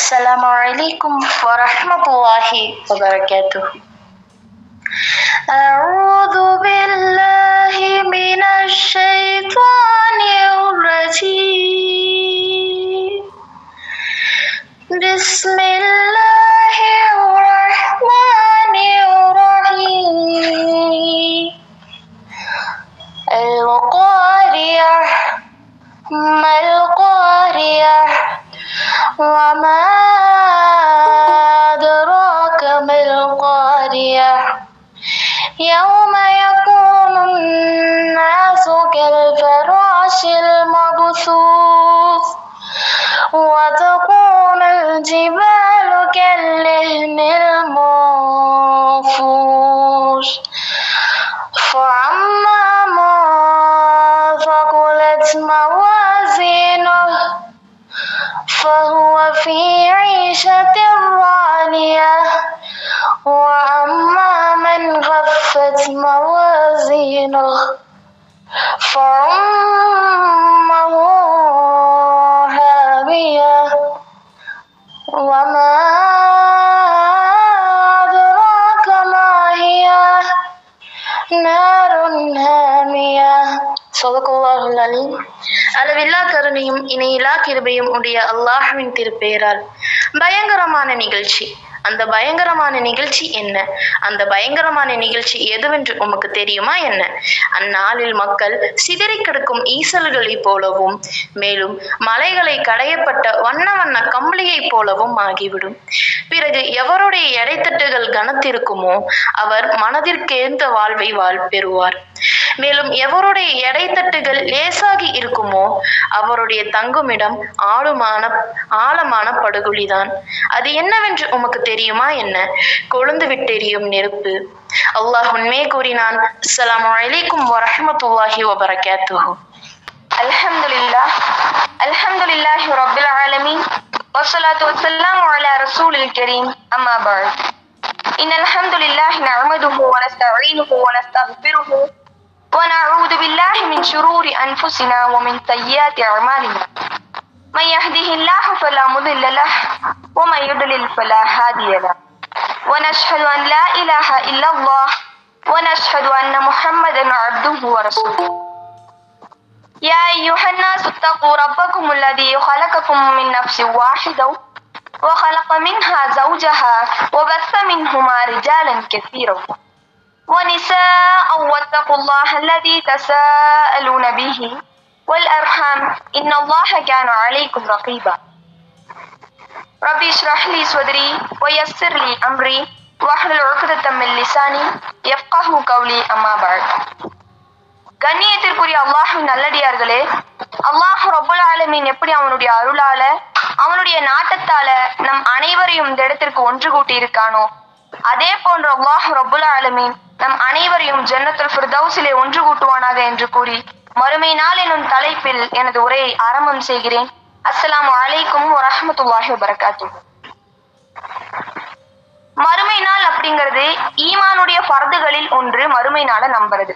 السلام عليكم ورحمة الله وبركاته. أعوذ بالله من الشيطان الرجيم. بسم الله الرحمن الرحيم. القارية ما القارية وما أدراك ما القارية يوم يكون الناس كالفراش المبثوث وتكون الجبال كالعهن المنفوش فأما من ثقلت موازينه فهو في عيشة راضية وأما من خفت موازينه فأمه هاوية وما أدراك ما هي نار هامية. சதகுல்லாஹுல் அலீம். அளவில்லா கருணையும் இணையில்லா கிருபையும் உடைய அல்லாஹ்வின் திருப்பெயரால். பயங்கரமான நிகழ்ச்சி. அந்த பயங்கரமான நிகழ்ச்சி என்ன? அந்த பயங்கரமான நிகழ்ச்சி எதுவென்று உமக்கு தெரியுமா என்ன? அந்நாளில் மக்கள் சிதறி கிடக்கும் ஈசல்களைப் போலவும் மேலும் மலைகளை கடையப்பட்ட வண்ண வண்ண கம்பளியைப் போலவும் ஆகிவிடும். பிறகு எவருடைய எடைத்தட்டுகள் கனத்திருக்குமோ அவர் மனதிற்கேர்ந்த வாழ்வை பெறுவார். மேலும் எவருடைய எடைத்தட்டுகள் லேசாகி இருக்குமோ அவருடைய தங்குமிடம் ஆழமான படுகொலிதான். அது என்னவென்று உமக்கு தெரியுமா என்ன? கொழுந்து விட்டெரியும் நெருப்பு. அல்லாஹ் உண்மையை கூறினான். அஸ்ஸலாமு அலைக்கும் வரஹ்மத்துல்லாஹி வபரகாத்துஹு. அல்ஹம்துலில்லாஹி ரப்பில் ஆலமீன் வஸ்ஸலாத்து வஸ்ஸலாமு அலா ரசூலில் கரீம். அம்மா பஅத். இன்னல் ஹம்துலில்லாஹி நஹ்மதுஹு வ நஸ்தஈனுஹு வ நஸ்தக்ஃபிருஹு ونعوذ بالله من شرور أنفسنا ومن سيئات أعمالنا من يهده الله فلا مضل له ومن يضلل فلا هادي له ونشهد أن لا إله إلا الله ونشهد أن محمدا عبده ورسوله. يا أيها الناس اتقوا ربكم الذي خلقكم من نفس واحدة وخلق منها زوجها وبث منهما رجالا كثيرا ونساء واتقوا الله الذي تساءلون به والأرحام إن الله كان عليكم رقيبا. ربي اشرح لي صدري ويسر لي أمري واحلل عقدة من لساني يفقهوا قولي. أما بعد. கண்ணியத்திற்குரிய அல்லாஹ்வின் நல்லடியார்களே, அல்லாஹ் ரப்புல் ஆலமீன் எப்படி அவனுடைய அருளால அவனுடைய நாட்டத்தால நம் அனைவரையும் இந்த இடத்திற்கு ஒன்று கூட்டி இருக்கானோ அதே போன்று அல்லாஹ் ரப்புல் ஆலமீன் நம் அனைவரையும் ஜன்னத்துல் ஃபிர்தௌஸிலே ஒன்று கூட்டுவானாக என்று கூறி மறுமை நாள் எனும் தலைப்பில் எனது உரையை ஆரம்பம் செய்கிறேன். அஸ்ஸலாமு அலைக்கும் வரஹ்மத்துல்லாஹி வபரகாத்துஹு. மறுமை நாள் அப்படிங்கிறது ஈமானுடைய ஃபர்துகளில் ஒன்று. மறுமை நாளை நம்புறது.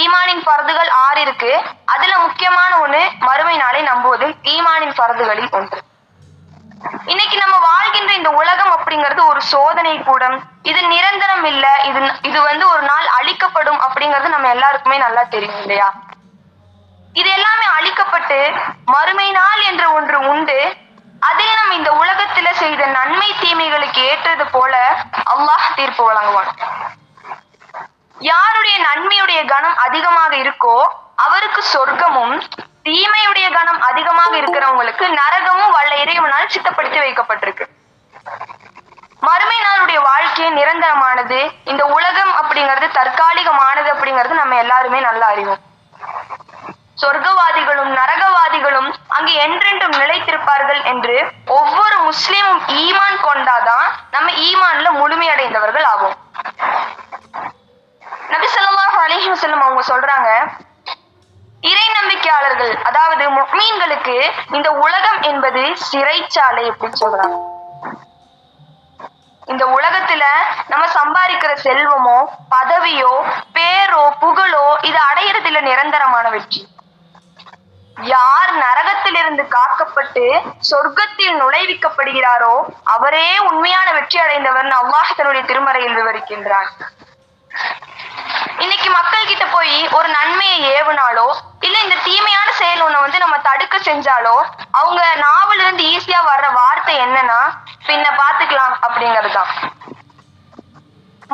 ஈமானின் ஃபர்துகள் 6 இருக்கு. அதுல முக்கியமான ஒண்ணு மறுமை நாளை நம்புவது ஈமானின் ஃபர்துகளில் ஒன்று. இன்னைக்கு நம்ம வாழ்கின்ற இந்த உலகம் அப்படிங்கிறது ஒரு சோதனை கூடம். இது நிரந்தரம் இல்ல. இது ஒரு நாள் அழிக்கப்படும் அப்படிங்கிறது நம்ம எல்லாருக்குமே நல்லா தெரியும் இல்லையா? இது எல்லாமே அழிக்கப்பட்டு மறுமை நாள் என்ற ஒன்று உண்டு. அதில் நம்ம இந்த உலகத்துல செய்த நன்மை தீமைகளுக்கு ஏற்றது போல அல்லாஹ் தீர்ப்பு வழங்குவான். யாருடைய நன்மையுடைய கணம் அதிகமாக இருக்கோ அவருக்கு சொர்க்கமும், தீமையுடைய கணம் அதிகமாக இருக்கிறவங்களுக்கு நரகமும் வல்ல இறைவனால் சித்தப்படுத்தி வைக்கப்பட்டிருக்கு. மறுமை நாளுடைய வாழ்க்கை நிரந்தரமானது. இந்த உலகம் அப்படிங்கிறது தற்காலிகமானது அப்படிங்கிறது நம்ம எல்லாருமே நல்லா அறிவோம். சொர்க்கவாதிகளும் நரகவாதிகளும் அங்கு என்றென்றும் நிலைத்திருப்பார்கள் என்று ஒவ்வொரு முஸ்லிமும் ஈமான் கொண்டாதான் நம்ம ஈமான்ல முழுமையடைந்தவர்கள் ஆகும். நபி ஸல்லல்லாஹு அலைஹி வஸல்லம் அவங்க சொல்றாங்க, இறை நம்பிக்கையாளர்கள் அதாவது முஃமின்களுக்கு இந்த உலகம் என்பது சிறைச்சாலை அப்படின்னு சொல்றாங்க. இந்த உலகத்துல நம்ம சம்பாதிக்கிற செல்வமோ பதவியோ பேரோ புகழோ இது அடையிறதுல நிரந்தரமான வெற்றி. யார் நரகத்திலிருந்து காக்கப்பட்டு சொர்க்கத்தில் நுழைவிக்கப்படுகிறாரோ அவரே உண்மையான வெற்றி அடைந்தவர் அல்லாஹ் தன்னுடைய திருமறையில் விவரிக்கின்றான். இன்னைக்கு மக்கள் கிட்ட போய் ஒரு நன்மையை ஏவுனாலோ இல்ல இந்த தீமையான செயல் ஒண்ணு நம்ம தடுக்க செஞ்சாலோ அவங்க நாவல இருந்து ஈஸியா வர்ற வார்த்தை என்னன்னா பின்ன பாத்துக்கலாம் அப்படிங்கறதுதான்.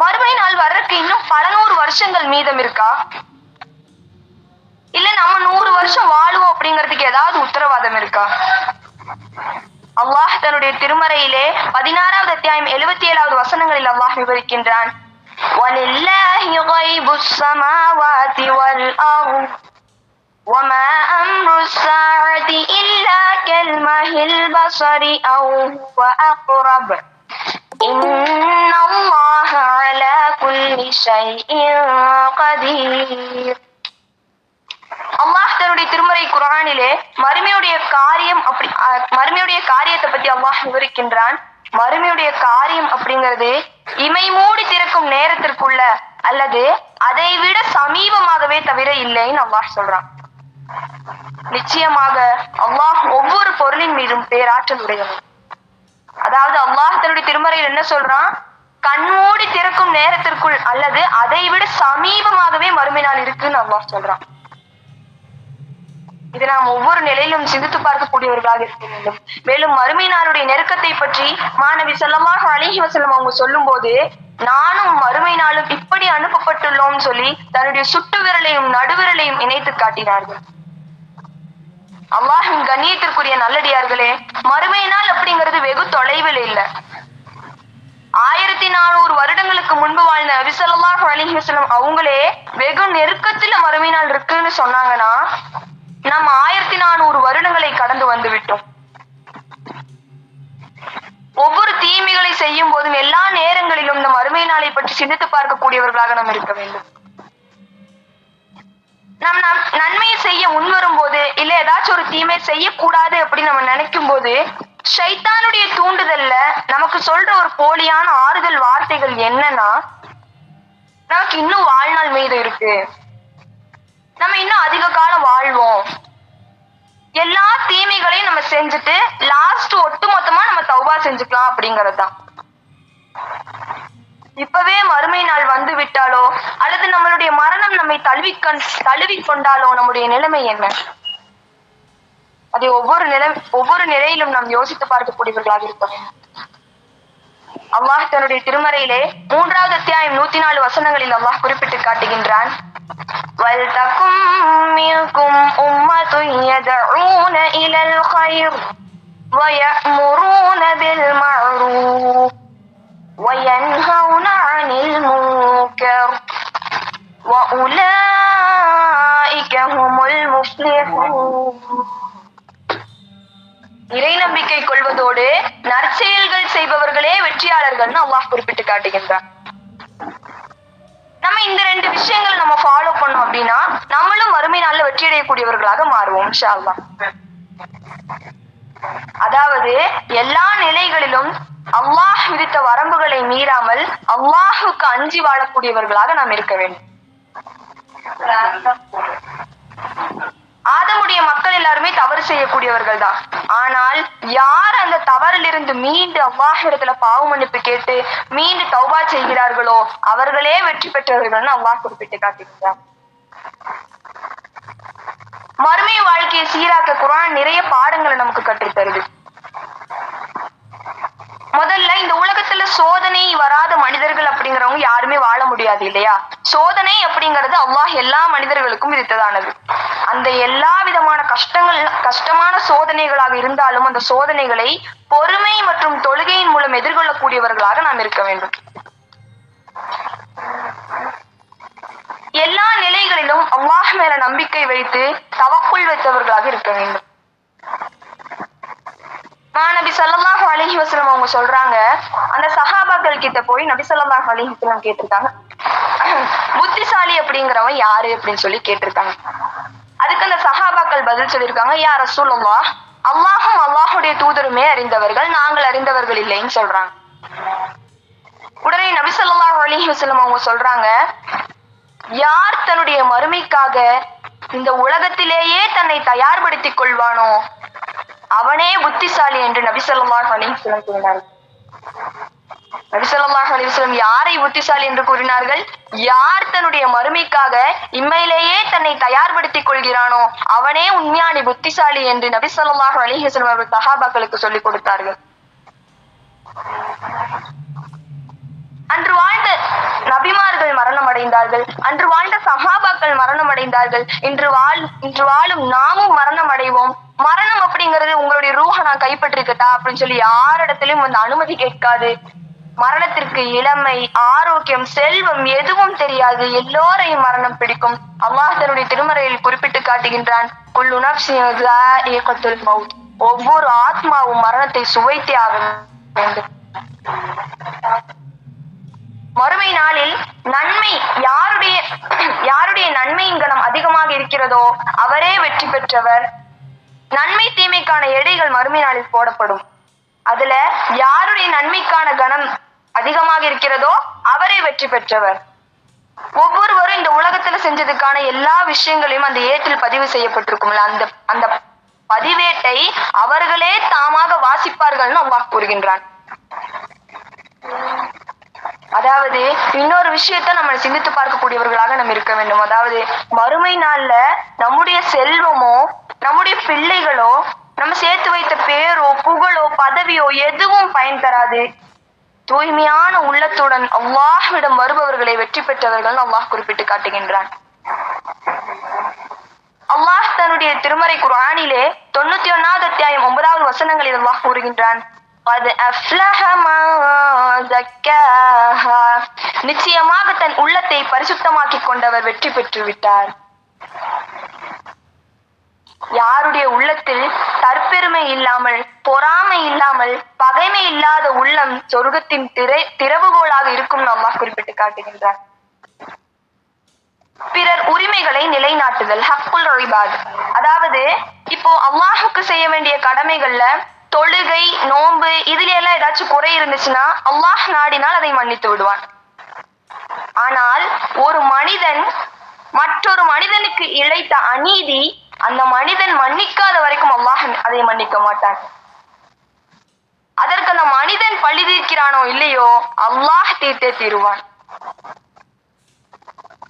மறுமை நாள் வர்றதுக்கு இன்னும் பல 100 வருஷங்கள் மீதம் இருக்கா, இல்ல நம்ம 100 வருஷம் வாழுவோம் அப்படிங்கிறதுக்கு ஏதாவது உத்தரவாதம் இருக்கா? அல்லாஹ் தன்னுடைய திருமறையிலே 16வது அத்தியாயம் 77வது வசனங்களில் அல்லாஹ் விவரிக்கின்றான். وَلِلَّهِ غَيْبُ السَّمَاوَاتِ وَالْأَرْضِ وَمَا أَمْرُ السَّاعَةِ إِلَّا كَلْمَحِ الْبَصَرِ أَوْ هُوَ أَقْرَبُ إِنَّ اللَّهَ عَلَى كُلِّ شَيْءٍ قَدِيرٌ. அல்லாஹ் தன்னுடைய திருமறை குர்ஆனிலே மறுமையுடைய காரியத்தை பத்தி அல்லாஹ் விவரிக்கின்றான். மறுமையுடைய காரியம் அப்படிங்கிறது இமை மூடி திறக்கும் நேரத்திற்குள்ள அல்லது அதை விட சமீபமாகவே தவிர இல்லைன்னு அல்லாஹ் சொல்றான். நிச்சயமாக அல்லாஹ் ஒவ்வொரு பொருளின் மீதும் பேராற்றல் உடையவன். அதாவது அல்லாஹ் தன்னுடைய திருமறையில் என்ன சொல்றான், கண்மூடி திறக்கும் நேரத்திற்குள் அல்லது அதை விட சமீபமாகவே மறுமை நாள் இருக்குன்னு அல்லாஹ் சொல்றான். இதை நாம் ஒவ்வொரு நிலையிலும் சிந்தித்து பார்க்கக்கூடியவர்களாக இருக்க வேண்டும். மேலும் மறுமை நாளுடைய நெருக்கத்தை பற்றி மாணவி ஸல்லல்லாஹு அலைஹி வஸல்லம் அவங்க சொல்லும் போது, நானும் மறுமை நாளும் இப்படி அனுப்பப்பட்டுள்ளோம் சொல்லி தன்னுடைய சுட்டு விரலையும் நடுவிரலையும் இணைத்து காட்டினார்கள். அல்லாஹ்வின் கண்ணியத்திற்குரிய நல்லடியார்களே, மறுமை நாள் அப்படிங்கிறது வெகு தொலைவில் இல்லை. 1400 வருடங்களுக்கு முன்பு வாழ்ந்த நபி ஸல்லல்லாஹு அலைஹி வஸல்லம் அவங்களே வெகு நெருக்கத்துல மறுமை நாள் இருக்குன்னு சொன்னாங்கன்னா நாம் 1400 வருடங்களை கடந்து வந்து விட்டோம். ஒவ்வொரு தீமைகளை செய்யும் போதும் எல்லா நேரங்களிலும் நம் மறுமை நாளை பற்றி சிந்தித்து பார்க்கக்கூடியவர்களாக நாம் இருக்க வேண்டும். நாம் நன்மையை செய்ய முன்வரும் போது இல்ல ஏதாச்சும் ஒரு தீமை செய்யக்கூடாது அப்படின்னு நம்ம நினைக்கும் போது ஷைத்தானுடைய தூண்டுதல்ல நமக்கு சொல்ற ஒரு போலியான ஆறுதல் வார்த்தைகள் என்னன்னா, நமக்கு இன்னும் வாழ்நாள் மீது இருக்கு, நம்ம இன்னும் அதிக காலம் வாழ்வோம், எல்லா தீமைகளையும் நம்ம செஞ்சுட்டு லாஸ்ட் ஒட்டுமொத்தமா நம்ம தௌபா செஞ்சுக்கலாம் அப்படிங்கறதுதான். இப்பவே மறுமை நாள் வந்து விட்டாலோ அல்லது நம்மளுடைய மரணம் நம்மை தழுவி கொண்டாலோ நம்முடைய நிலைமை என்ன? அதை ஒவ்வொரு நிலையிலும் நாம் யோசித்து பார்க்கக்கூடியவர்களாக இருப்போம். அல்லாஹ் தன்னுடைய திருமறையிலே 3வது அத்தியாயம் 104 வசனங்களில் அல்லாஹ் குறிப்பிட்டு காட்டுகின்றான். وَلْتَكُنْ مِنْكُمْ أُمَّةٌ يَدْعُونَ إِلَى الْخَيْرِ وَيَأْمُرُونَ بِالْمَعْرُوفِ وَيَنْهَوْنَ عَنِ الْمُنكَرِ وَأُولَئِكَ هُمُ الْمُفْلِحُونَ. இறை நம்பிக்கை கொள்வதோடு நற்செயல்கள் செய்பவர்களே வெற்றியாளர்கள்னு அல்லாஹ் குறிப்பிட்டு காட்டுகின்றார். நம்ம இந்த 2 விஷயங்களை நம்ம ஃபாலோ பண்ணோம் அப்படின்னா நம்மளும் மறுமை நாள்ல வெற்றி அடையக்கூடியவர்களாக மாறுவோம் இன்ஷா அல்லாஹ். அதாவது எல்லா நிலைகளிலும் அல்லாஹ் விதித்த வரம்புகளை மீறாமல் அல்லாஹுக்கு அஞ்சி வாழக்கூடியவர்களாக நாம் இருக்க வேண்டும். ஆதமுடைய மக்கள் எல்லாருமே தவறு செய்யக்கூடியவர்கள் தான். ஆனால் யார் அந்த தவறிலிருந்து மீண்டு அல்லாஹ் இடத்துல பாவ மன்னிப்பு கேட்டு மீண்டு தௌபா செய்கிறார்களோ அவர்களே வெற்றி பெற்றவர்கள்னு அல்லாஹ் குறிப்பிட்டு காட்டுகிறார். மறுமை வாழ்க்கையை சீராக்க குர்ஆன் நிறைய பாடங்களை நமக்கு கற்றுத் தருது. முதல்ல இந்த உலகத்துல சோதனை வராத மனிதர்கள் அப்படிங்கிறவங்க யாருமே வாழ முடியாது இல்லையா? சோதனை அப்படிங்கிறது அல்லாஹ் எல்லா மனிதர்களுக்கும் விதித்ததானது. அந்த எல்லா விதமான கஷ்டமான சோதனைகளாக இருந்தாலும் அந்த சோதனைகளை பொறுமை மற்றும் தொழுகையின் மூலம் எதிர்கொள்ளக்கூடியவர்களாக நாம் இருக்க வேண்டும். எல்லா நிலைகளிலும் அல்லாஹ் மேல நம்பிக்கை வைத்து தவக்குள் வைத்தவர்களாக இருக்க வேண்டும். நபி ஸல்லல்லாஹு அலைஹி வஸல்லம் அவங்க சொல்றாங்க, அந்த சஹாபாக்கள் கிட்ட போய் நபி ஸல்லல்லாஹு அலைஹி வஸல்லம் கேட்டிருக்காங்க, புத்திசாலி அப்படிங்கிறவன் யாரு அப்படின்னு சொல்லி கேட்டிருக்காங்க. அதுக்கு அந்த சஹாபாக்கள் பதில் சொல்லியிருக்காங்க, யா ரசூலுல்லாஹ், அல்லாஹும் அல்லாஹுடைய தூதருமே அறிந்தவர்கள், நாங்கள் அறிந்தவர்கள் இல்லைன்னு சொல்றாங்க. உடனே நபி ஸல்லல்லாஹு அலைஹி வஸல்லம் அவங்க சொல்றாங்க, யார் தன்னுடைய மறுமைக்காக இந்த உலகத்திலேயே தன்னை தயார்படுத்திக் கொள்வானோ அவனே புத்திசாலி என்று நபி ஸல்லல்லாஹு அலைஹி வஸல்லம் கூறினார்கள். நபி ஸல்லல்லாஹு அலைஹி வஸல்லம் யாரை புத்திசாலி என்று கூறினார்கள்? யார் தன்னுடைய மறுமைக்காக இம்மையிலேயே தன்னை தயார்படுத்திக் கொள்கிறானோ அவனே உண்மையான புத்திசாலி என்று நபி ஸல்லல்லாஹு அலைஹி வஸல்லம் அவர்கள் சஹாபாக்களுக்கு சொல்லிக் கொடுத்தார்கள். அன்று வாழ்ந்த நபிமார்கள் மரணம் அடைந்தார்கள், அன்று வாழ்ந்த சஹாபாக்கள் மரணம் அடைந்தார்கள். இன்று வாழும் நாமும் மரணம் அடைவோம். மரணம் அப்படிங்கிறது உங்களுடைய ரூஹ நான் கைப்பற்றிருக்கட்டா அப்படின்னு சொல்லி யாரிடத்திலும் வந்து அனுமதி கேட்காது. மரணத்திற்கு இளமை, ஆரோக்கியம், செல்வம் எதுவும் தெரியாது. எல்லோரையும் மரணம் பிடிக்கும். அல்லாஹ் தன்னுடைய திருமறையில் குறிப்பிட்டு காட்டுகின்றான், குல்லு நஃப்ஸின் ஸாயிகத்துல் மௌத், ஒவ்வொரு ஆத்மாவும் மரணத்தை சுவைத்தே ஆக வேண்டும். மறுமை நாளில் நன்மை யாருடைய நன்மையின் கணம் அதிகமாக இருக்கிறதோ அவரே வெற்றி பெற்றவர். நன்மை தீமைக்கான எடைகள் மறுமை நாளில் போடப்படும். அதுல யாருடைய நன்மைக்கான கணம் அதிகமாக இருக்கிறதோ அவரே வெற்றி பெற்றவர். ஒவ்வொருவரும் இந்த உலகத்துல செஞ்சதுக்கான எல்லா விஷயங்களையும் அந்த ஏட்டில் பதிவு செய்யப்பட்டிருக்கும்ல, அந்த பதிவேட்டை அவர்களே தாமாக வாசிப்பார்கள்னு அல்லாஹ் கூறுகின்றான். அதாவது இன்னொரு விஷயத்த நம்ம சிந்தித்து பார்க்கக்கூடியவர்களாக நம்ம இருக்க வேண்டும். அதாவது மறுமை நாள்ல நம்முடைய செல்வமோ நம்முடைய பிள்ளைகளோ நம்ம சேர்த்து வைத்த பேரோ புகழோ பதவியோ எதுவும் பயன் தராது. தூய்மையான உள்ளத்துடன் அல்லாஹ்விடம் வருபவர்களை வெற்றி பெற்றவர்கள் அல்லாஹ் குறிப்பிட்டு காட்டுகின்றான். அல்லாஹ் தன்னுடைய திருமறை குர்ஆனிலே 91வது அத்தியாயம் 9வது வசனங்களில் அல்லாஹ் கூறுகின்றான், நிச்சயமாக தன் உள்ளத்தை பரிசுத்தமாக்கிக் கொண்டவர் வெற்றி பெற்று விட்டார். யாருடைய உள்ளத்தில் தற்பெருமை இல்லாமல், பொறாமை இல்லாமல், பகைமை இல்லாத உள்ளம் சொர்க்கத்தின் திறவுகோலாக இருக்கும் அல்லாஹ் குறிப்பிட்டு காட்டுகின்றார். பிறர் உரிமைகளை நிலைநாட்டுதல், ஹக்குல் இபாத். அதாவது இப்போ அல்லாஹுக்கு செய்ய வேண்டிய கடமைகள்ல தொழுகை, நோன்பு இதுல எல்லாம் ஏதாச்சும் குறை இருந்துச்சுன்னா அல்லாஹ் நாடினால் அதை மன்னித்து விடுவான். ஆனால் ஒரு மனிதன் மற்றொரு மனிதனுக்கு இழைத்த அநீதி அந்த மனிதன் மன்னிக்காத வரைக்கும் அல்லாஹ் அதை மன்னிக்க மாட்டான். அதற்கு அந்த மனிதன் பழி தீர்க்கிறானோ இல்லையோ அல்லாஹ் தீர்த்தே தீருவான்.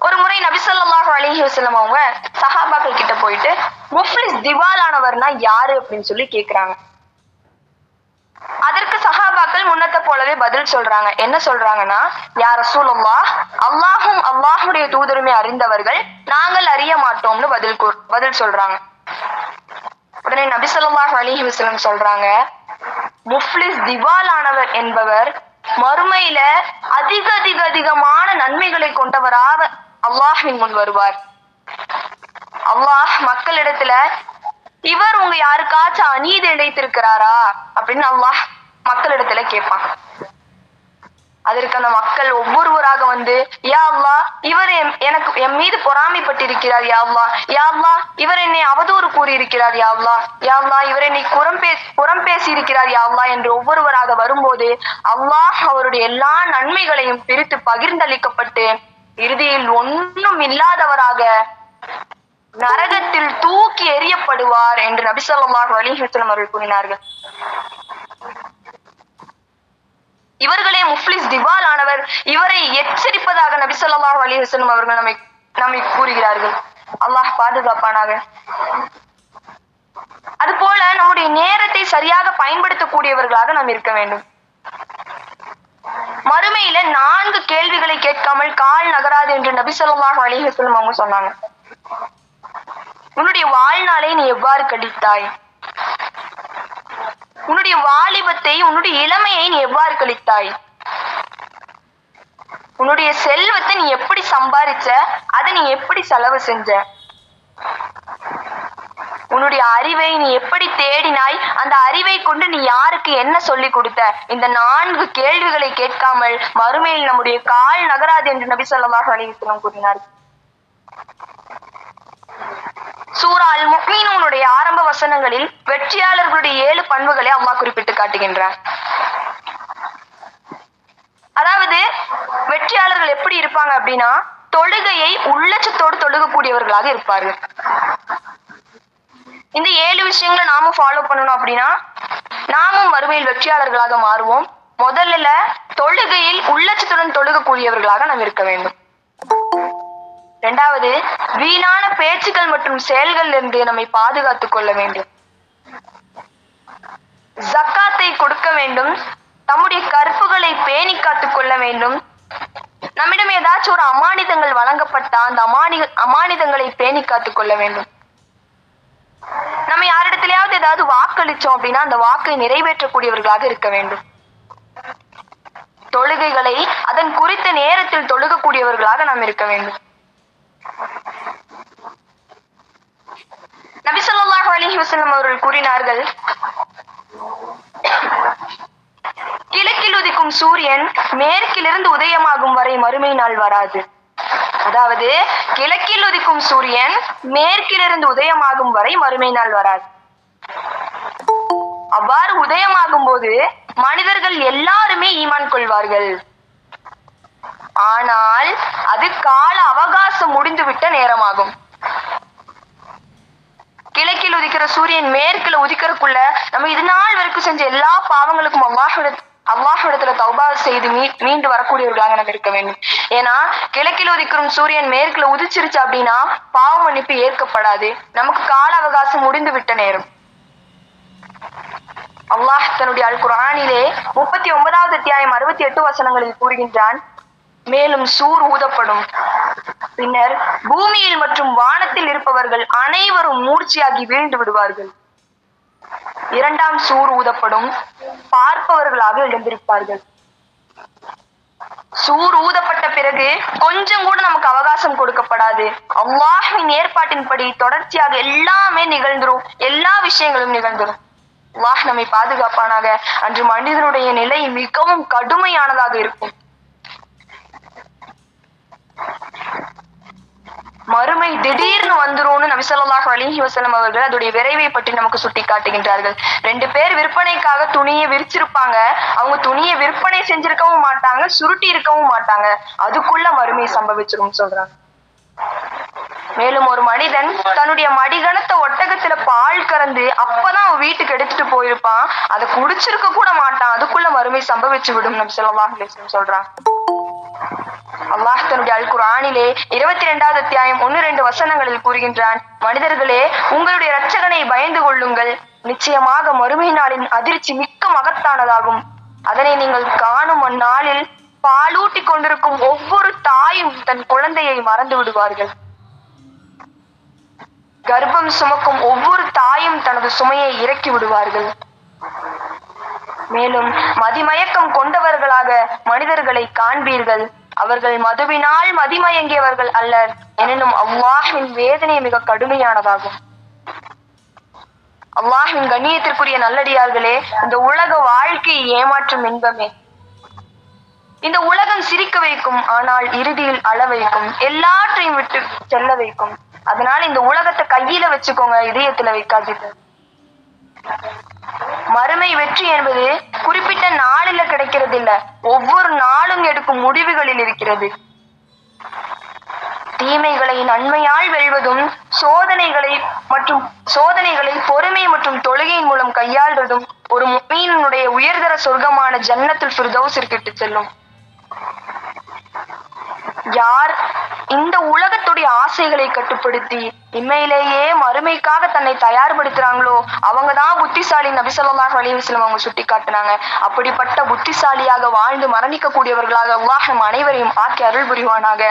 ஒரு முறை நபி ஸல்லல்லாஹு அலைஹி வஸல்லம் அவங்க சஹாபாக்கள் கிட்ட போயிட்டு முஃப்லிஸ் திவாலானவர்னா யாரு அப்படின்னு சொல்லி கேக்குறாங்க. அதற்கு சஹாபாக்கள் முன்னத்தை போலவே பதில் சொல்றாங்க. என்ன சொல்றாங்கன்னா, யா ரசூலுல்லாஹ், அல்லாஹும் அல்லாஹுடைய தூதருமே அறிந்தவர்கள், நாங்கள் அறிய மாட்டோம்னு பதில் சொல்றாங்க. உடனே நபி ஸல்லல்லாஹு அலைஹி வஸல்லம் சொல்றாங்க, முஃப்லிஸ் திவாலானவர் என்பவர் மறுமையில அதிகமான நன்மைகளை கொண்டவராக அல்லாஹ்வின் முன் வருவார். அல்லாஹ் மக்களிடத்துல இவர் உங்க யாருக்காச்சும் அநீதி இழைத்திருக்கிறாரா அப்படின்னு அல்லாஹ் மக்களிடத்துல கேட்பான். அதற்கு அந்த மக்கள் ஒவ்வொருவராக வந்து, யா அல்லாஹ், இவர் எனக்கு என் மீது பொறாமைப்பட்டிருக்கிறார் யா அல்லாஹ், யா அல்லாஹ் இவர் என்னை அவதூறு கூறி இருக்கிறார் யா அல்லாஹ், யா அல்லாஹ் இவர் என்னை புறம் பேசி இருக்கிறார் யா அல்லாஹ் என்று ஒவ்வொருவராக வரும்போது அல்லாஹ் அவருடைய எல்லா நன்மைகளையும் பிரித்து பகிர்ந்தளிக்கப்பட்டு இறுதியில் ஒன்றும் இல்லாதவராக நரகத்தில் தூக்கி எறியப்படுவார் என்று நபி ஸல்லல்லாஹு அலைஹி வஸல்லம் அவர்கள் கூறினார்கள். இவர்களே முஃப்லிஸ் திவால் ஆனவர். இவரை எச்சரிப்பதாக நபி ஸல்லல்லாஹு அலைஹி வஸல்லம் அவர்கள் நம்மை கூறுகிறார்கள். அல்லாஹ் பாதுகாப்பானாக. அதுபோல நம்முடைய நேரத்தை சரியாக பயன்படுத்தக்கூடியவர்களாக நாம் இருக்க வேண்டும். மறுமையில 4 கேள்விகளை கேட்காமல் கால் நகராது என்று நபி ஸல்லல்லாஹு அலைஹி வஸல்லம் அவங்க சொன்னாங்க. உன்னுடைய வாழ்நாளை நீ எவ்வாறு கழித்தாய்? உன்னுடைய வாலிபத்தை, உன்னுடைய இளமையை நீ எவ்வாறு கழித்தாய்? உன்னுடைய செல்வத்தை நீ எப்படி சம்பாதிச்ச? அதை நீ எப்படி செலவு செஞ்ச? உன்னுடைய அறிவை நீ எப்படி தேடினாய்? அந்த அறிவை கொண்டு நீ யாருக்கு என்ன சொல்லி கொடுத்த? இந்த 4 கேள்விகளை கேட்காமல் மறுமையில் நம்முடைய கால் நகராது என்று நபி ஸல்லல்லாஹு அலைஹி வஸல்லம் கூறினார். சூரா அல் முஃமினூனுடைய ஆரம்ப வசனங்களில் வெற்றியாளர்களுடைய 7 பண்புகளை அல்லாஹ் குறிப்பிட்டு காட்டுகின்றார். அதாவது வெற்றியாளர்கள் எப்படி இருப்பாங்க அப்படின்னா, தொழுகையை உள்ளச்சத்தோடு தொழுகக்கூடியவர்களாக இருப்பார்கள். இந்த 7 விஷயங்களை நாமும் ஃபாலோ பண்ணணும் அப்படின்னா நாமும் மறுமையில் வெற்றியாளர்களாக மாறுவோம். முதல்ல தொழுகையில் உள்ளச்சத்துடன் தொழுகக்கூடியவர்களாக நாம் இருக்க வேண்டும். இரண்டாவது, வீணான பேச்சுக்கள் மற்றும் செயல்களில் இருந்து நம்மை பாதுகாத்துக் கொள்ள வேண்டும். ஜக்காத்தை கொடுக்க வேண்டும். நம்முடைய கற்புகளை பேணி காத்துக் கொள்ள வேண்டும். நம்மிடம் ஏதாச்சும் ஒரு அமானிதங்கள் வழங்கப்பட்டா அந்த அமானிதங்களை பேணி காத்துக் கொள்ள வேண்டும். நம்ம யாரிடத்திலேயாவது ஏதாவது வாக்களிச்சோம் அப்படின்னா அந்த வாக்கை நிறைவேற்றக்கூடியவர்களாக இருக்க வேண்டும். தொழுகைகளை அதன் குறித்த நேரத்தில் தொழுகக்கூடியவர்களாக நாம் இருக்க வேண்டும். நபி ஸல்லல்லாஹு அலைஹி வஸல்லம் அவர்கள் கூறினார்கள், கிழக்கில் உதிக்கும் சூரியன் மேற்கிலிருந்து உதயமாகும் வரை மறுமை நாள் வராது. அதாவது கிழக்கில் உதிக்கும் சூரியன் மேற்கிலிருந்து உதயமாகும் வரை மறுமை நாள் வராது. அவ்வாறு உதயமாகும் போது மனிதர்கள் எல்லாருமே ஈமான் கொள்வார்கள். ஆனால் அது கால அவகாசம் முடிந்துவிட்ட நேரமாகும். கிழக்கில் உதிக்கிற சூரியன் மேற்குல உதிக்கிறதுக்குள்ள நம்ம இது நாள் வரைக்கும் செஞ்ச எல்லா பாவங்களுக்கும் அல்லாஹ்விடத்துல தௌபா செய்து மீண்டு வரக்கூடியவர்களாக நம்ம இருக்க வேண்டும். ஏன்னா கிழக்கில் உதிக்கும் சூரியன் மேற்குல உதிச்சிருச்சு அப்படின்னா பாவ மன்னிப்பு ஏற்கப்படாது. நமக்கு கால அவகாசம் முடிந்து விட்ட நேரம். அல்லாஹ் தன்னுடைய அல் குர்ஆனிலே 39வது அத்தியாயம் 68 வசனங்களில் கூறுகின்றான், மேலும் சூர் ஊதப்படும், பின்னர் பூமியில் மற்றும் வானத்தில் இருப்பவர்கள் அனைவரும் மூர்ச்சியாகி வீழ்ந்து விடுவார்கள். இரண்டாம் சூர் ஊதப்படும், பார்ப்பவர்களாக எழுந்திருப்பார்கள். சூர் ஊதப்பட்ட பிறகு கொஞ்சம் கூட நமக்கு அவகாசம் கொடுக்கப்படாது. அல்லாஹ்வின் ஏற்பாட்டின்படி தொடர்ச்சியாக எல்லாமே நிகழ்ந்துரும், எல்லா விஷயங்களும் நிகழ்ந்துரும். அல்லாஹ் நம்மை பாதுகாப்பானாக. அன்று மனிதனுடைய நிலை மிகவும் கடுமையானதாக இருக்கும். மறுமை திடீர்னு வந்துரும்னு நபி ஸல்லல்லாஹு அலைஹி வஸல்லம் அவர்கள் அதோடைய விரைவை பற்றி நமக்கு சுட்டி காட்டுகின்றார்கள். 2 பேர் விற்பனைக்காக துணியை விரிச்சிருப்பாங்க. அவங்க துணியை விற்பனை செஞ்சிருக்கவும் மாட்டாங்க, சுருட்டி இருக்கவும் மாட்டாங்க. அதுக்குள்ள மறுமை சம்பவிச்சிரும் சொல்றாங்க. மேலும் ஒரு மனிதன் தன்னுடைய மடிகனத்த ஒட்டகத்துல பால் கறந்து அப்பதான் அவன் வீட்டுக்கு எடுத்துட்டு போயிருப்பான். அதை குடிச்சிருக்க கூட மாட்டான். அதுக்குள்ள மறுமை சம்பவிச்சு விடும் நபி ஸல்லல்லாஹு அலைஹி வஸல்லம் சொல்றான். அல்லாஹ் தன்னுடைய அல் குர்ஆனிலே 22வது அத்தியாயம் 1-2 வசனங்களில் கூறுகின்றான், மனிதர்களே, உங்களுடைய இரட்சகனை பயந்து கொள்ளுங்கள். நிச்சயமாக மறுமை நாளின் அதிர்ச்சி மிக்க மகத்தானதாகும். அதனை நீங்கள் காணும் அந்நாளில் பாலூட்டி கொண்டிருக்கும் ஒவ்வொரு தாயும் தன் குழந்தையை மறந்து விடுவார்கள். கர்ப்பம் சுமக்கும் ஒவ்வொரு தாயும் தனது சுமையை இறக்கி விடுவார்கள். மேலும் மதிமயக்கம் கொண்டவர்களாக மனிதர்களை காண்பீர்கள். அவர்கள் மதுவினால் மதிமயங்கியவர்கள் அல்லர், எனினும் அல்லாஹ்வின் வேதனை மிக கடுமையானதாகும். அல்லாஹ்வின் கண்ணியத்திற்குரிய நல்லடியார்களே, இந்த உலக வாழ்க்கை ஏமாற்றும் இன்பமே. இந்த உலகம் சிரிக்க வைக்கும், ஆனால் இறுதியில் அழ வைக்கும், எல்லாற்றையும் விட்டு செல்ல வைக்கும். அதனால இந்த உலகத்தை கையில வச்சுக்கோங்க, இதயத்துல வைக்காதீர்கள். மறுமை வெற்றி என்பது குறிப்பிட்ட நாளில கிடைக்கிறது இல்ல, ஒவ்வொரு நாளும் எடுக்கும் முடிவுகளில் இருக்கிறது. தீமைகளை நன்மையால் வெல்வதும் சோதனைகளை பொறுமை மற்றும் தொழுகையின் மூலம் கையாள்வதும் ஒரு முஃமினுடைய உயர்தர சொர்க்கமான ஜன்னத்துல் ஃபிர்தௌஸிற்கு இட்டுச் செல்லும். யார் இந்த உலகத்துடைய ஆசைகளை கட்டுப்படுத்தி இம்மையிலேயே மறுமைக்காக தன்னை தயார்படுத்துறாங்களோ அவங்கதான் புத்திசாலி. நபி ஸல்லல்லாஹு அலைஹி வஸல்லம் அவங்க சுட்டி காட்டினாங்க. அப்படிப்பட்ட புத்திசாலியாக வாழ்ந்து மரணிக்க கூடியவர்களாக அல்லாஹ் நம் அனைவரையும் ஆக்கி அருள் புரிவானாக.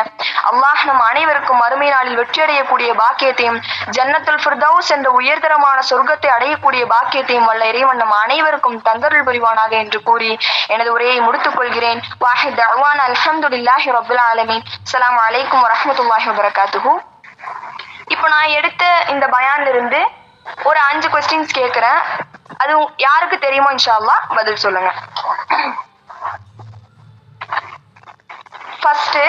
அல்லாஹ் நம் அனைவருக்கும் மறுமை நாளில் வெற்றியடையக்கூடிய பாக்கியத்தையும் ஜன்னத்துல் ஃபிர்தௌஸ் என்ற உயர்தரமான சொர்க்கத்தை அடையக்கூடிய பாக்கியத்தையும் வல்ல இறைவன் நம் அனைவருக்கும் தந்தருள் புரிவானாக என்று கூறி எனது உரையை முடித்துக் கொள்கிறேன். வாஹித் தஅவானா அல்ஹம்துலில்லாஹி ரப்பில் ஆலமீன். அஸ்ஸலாமு அலைக்கும் வரஹ்மத்துல்லாஹி வபரகாத்துஹு. இப்போ நான் எடுத்த இந்த பயான்ல இருந்து ஒரு 5 கொஸ்டின்ஸ் கேட்கிறேன். அது யாருக்கு தெரியுமோ இன்ஷா அல்லாஹ் பதில் சொல்லுங்க. ஃபர்ஸ்ட்,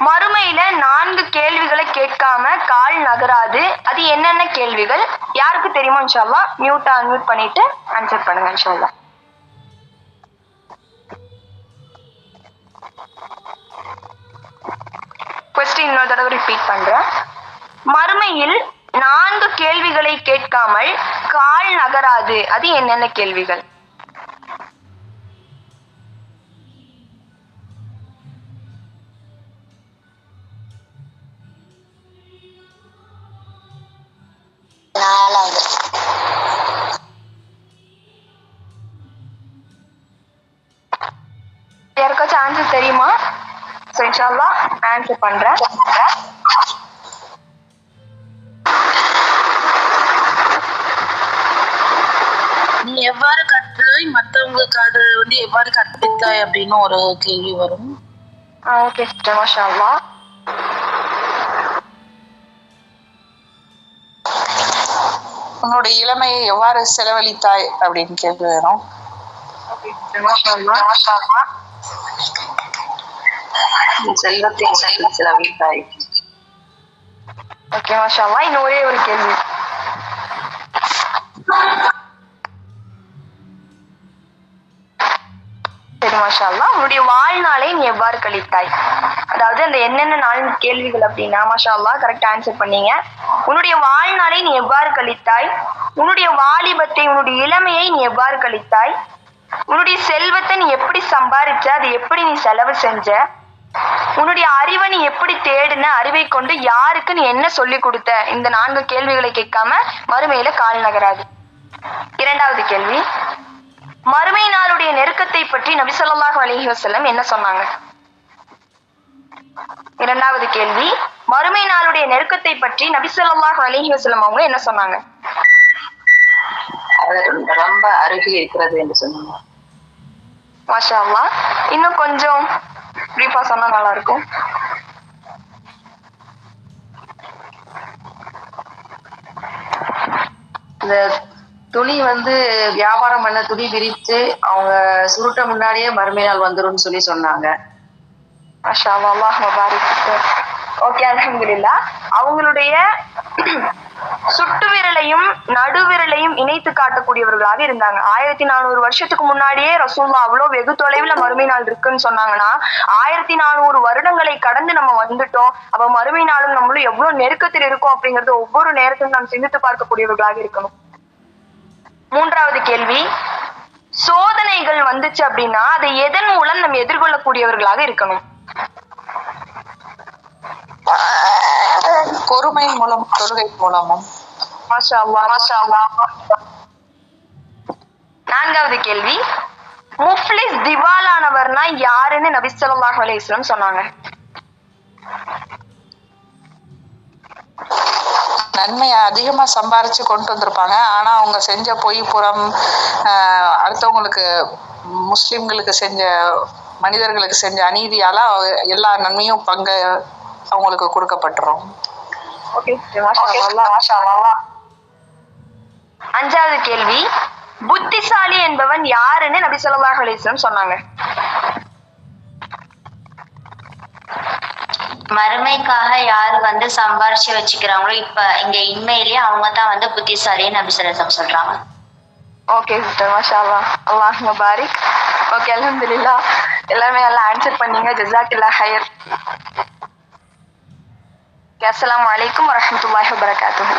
மறுமையில 4 கேள்விகளை கேட்காம கால் நகராது. அது என்னென்ன கேள்விகள் யாருக்கு தெரியுமோ இன்ஷா அல்லாஹ் அன்மியூட் பண்ணிட்டு ஆன்சர் பண்ணுங்க இன்ஷா அல்லாஹ். திரும்பவும் ரிப்பீட் பண்றேன். மறுமையில் 4 கேள்விகளை கேட்காமல் கால் நகராது. அது என்னென்ன கேள்விகள்? யாருக்காச்சும் ஆன்சர் தெரியுமா? சோ இன்ஷாஅல்லாஹ் ஆன்சர் பண்றேன். நீ எவ்வாறு கற்றாய், மற்றவங்களுக்கு அது எவ்வாறு கற்பித்தாய் அப்படின்னு ஒரு கேள்வி வரும். ஓகே சிஸ்டர், மாஷா அல்லாஹ். உன்னோட இளமையை எவ்வாறு செலவழித்தாய் அப்படின்னு கேள்வி வேணும். செல்வத்தை செலவழித்தாய். ஓகே மாஷா அல்லாஹ். இன்னும் ஒரே ஒரு கேள்வி. சரி மாஷா அல்லாஹ். உன்னுடைய வாழ்நாளை நீ எவ்வாறு கழித்தாய்? அதாவது அந்த என்னென்ன 4 கேள்விகள் அப்படின்னா மாஷா அல்லாஹ் கரெக்ட் ஆன்சர் பண்ணீங்க. உன்னுடைய வாழ்நாளை நீ எவ்வாறு கழித்தாய்? உன்னுடைய வாலிபத்தை, உன்னுடைய இளமையை நீ எவ்வாறு கழித்தாய்? உன்னுடைய செல்வத்தை நீ எப்படி சம்பாதிச்ச, அது எப்படி நீ செலவு செஞ்ச? உன்னுடைய அறிவை நீ எப்படி தேடின, அறிவை கொண்டு யாருக்கு நீ என்ன சொல்லி கொடுத்த? இந்த 4 கேள்விகளை கேட்காம மறுமையில கால் நகராது. 2வது கேள்வி, மறுமை நாளுடைய நெருக்கத்தை பற்றி நபி ஸல்லல்லாஹு அலைஹி வஸல்லம் என்ன சொன்னாங்க? 2வது கேள்வி, மறுமை நாளுடைய நெருக்கத்தை பற்றி நபி ஸல்லல்லாஹு அலைஹி வஸல்லம் அவங்க என்ன சொன்னாங்க? அது ரொம்ப அருகில் இருக்கிறது என்று சொன்னாங்க. மாஷா அல்லாஹ். இன்னும் கொஞ்சம் பிரீஃபா சொன்னா நல்லா இருக்கும். இந்த துணி வியாபாரம் பண்ண துணி விரித்து அவங்க சுருட்ட முன்னாடியே மறுமை நாள் வந்துரும்னு சொல்லி சொன்னாங்க. மாஷா அல்லாஹ் முபாரக். ஓகே அல்ஹம்துலில்லாஹ். அவங்களுடைய சுட்டு விரலையும் நடுவிரலையும் இணைத்து காட்டக்கூடியவர்களாக இருந்தாங்க. 1400 வருஷத்துக்கு முன்னாடியே ரசூலுல்லாஹ் அவ்வளவு வெகு தொலைவுல மறுமை நாள் இருக்குன்னு சொன்னாங்கன்னா 1400 வருடங்களை கடந்து நம்ம வந்துட்டோம். அப்ப மறுமை நாளும் நம்மளும் எவ்வளவு நெருக்கத்தில் இருக்கோம் அப்படிங்கறது ஒவ்வொரு நேரத்திலும் நாம் சிந்தித்து பார்க்கக்கூடியவர்களாக இருக்கணும். 3வது கேள்வி, சோதனைகள் வந்துச்சு அப்படின்னா அதை எதன் மூலம் நம்ம எதிர்கொள்ளக்கூடியவர்களாக இருக்கணும்? பொறுமை மூலம், தொழுகை மூலமும். மாஷா அல்லாஹ், மாஷா அல்லாஹ். 4வது கேள்வி, முஃப்லிஸ் திவாலானவர்னா யாருன்னு நபி ஸல்லல்லாஹு அலைஹி வஸல்லம் சொன்னாங்க? நன்மையை அதிகமா சம்பாரிச்சு கொண்டு வந்திருப்பாங்க. ஆனா அவங்க செஞ்ச பொய் புறம், அடுத்தவங்களுக்கு, முஸ்லிம்களுக்கு செஞ்ச, மனிதர்களுக்கு செஞ்ச அநீதியால எல்லா நன்மையும் பங்கு அவங்களுக்கு கொடுக்கப்பட்டுரும். 5வது கேள்வி, புத்திசாலி என்பவன் யாருன்னு நபி ஸல்லல்லாஹு அலைஹி வஸல்லம் சொன்னாங்க? மறுமைக்காக யாரு சம்பாரிச்சு வச்சுக்கிறாங்களோ இப்ப இங்க இன்மையிலேயே அவங்க தான் புத்திசாலின்னு நபி ஸல்லல்லாஹு அலைஹி வஸல்லம் சொல்றாங்க. ஓகே சிஸ்டர், மாஷா அல்லாஹ். அல்லாஹ் முபாரிக். ஓகே அல்ஹம்துலில்லாஹ். எல்லாமே நல்லா ஆன்சர் பண்ணீங்க. ஜஸாக்கல்லாஹ் ஹைர். அஸ்ஸலாமு அலைக்கும் வரஹ்மத்துல்லாஹி வபரகாத்துஹு.